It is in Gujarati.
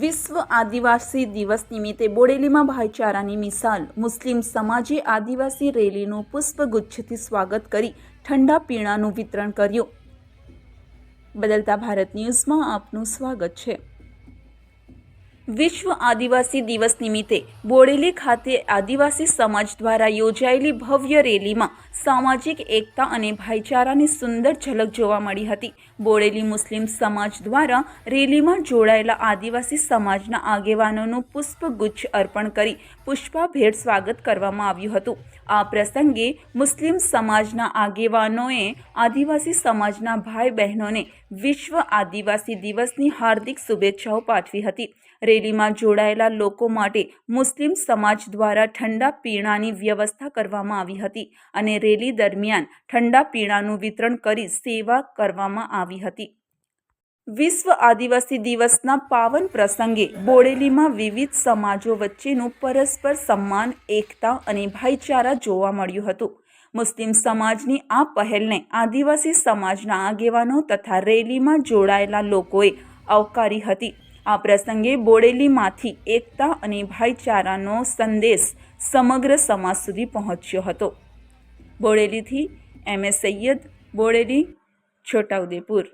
વિશ્વ આદિવાસી દિવસ નિમિત્તે બોડેલીમાં ભાઈચારાની મિસાલ. મુસ્લિમ સમાજે આદિવાસી રેલીનું પુષ્પગુચ્છથી સ્વાગત કરી ઠંડા પીણાનું વિતરણ કર્યું. બદલતા ભારત ન્યૂઝમાં આપનું સ્વાગત છે. વિશ્વ આદિવાસી દિવસ નિમિત્તે બોડેલી ખાતે આદિવાસી સમાજ દ્વારા યોજાયેલી ભવ્ય રેલીમાં સામાજિક એકતા અને ભાઈચારાની સુંદર ઝલક જોવા મળી હતી. બોડેલી મુસ્લિમ સમાજ દ્વારા રેલીમાં જોડાયેલા આદિવાસી સમાજના આગેવાનોનું પુષ્પગુચ્છ અર્પણ કરી પુષ્પાભેર સ્વાગત કરવામાં આવ્યું હતું. આ પ્રસંગે મુસ્લિમ સમાજના આગેવાનોએ આદિવાસી સમાજના ભાઈ બહેનોને વિશ્વ આદિવાસી દિવસની હાર્દિક શુભેચ્છાઓ પાઠવી હતી. રેલીમાં જોડાયેલા લોકો માટે મુસ્લિમ સમાજ દ્વારા ઠંડા પીણાની વ્યવસ્થા કરવામાં આવી હતી અને રેલી દરમિયાન ઠંડા પીણાનું વિતરણ કરી સેવા કરવામાં આવી હતી. વિશ્વ આદિવાસી દિવસના પાવન પ્રસંગે બોડેલીમાં વિવિધ સમાજો વચ્ચેનું પરસ્પર સન્માન, એકતા અને ભાઈચારા જોવા મળ્યું હતું. મુસ્લિમ સમાજની આ પહેલને આદિવાસી સમાજના આગેવાનો તથા રેલીમાં જોડાયેલા લોકોએ આવકારી હતી. આ પ્રસંગે બોડેલીમાંથી એકતા અને ભાઈચારાનો સંદેશ સમગ્ર સમાજ સુધી પહોંચ્યો હતો. બોડેલીથી MS સૈયદ, બોડેલી, છોટાઉદેપુર.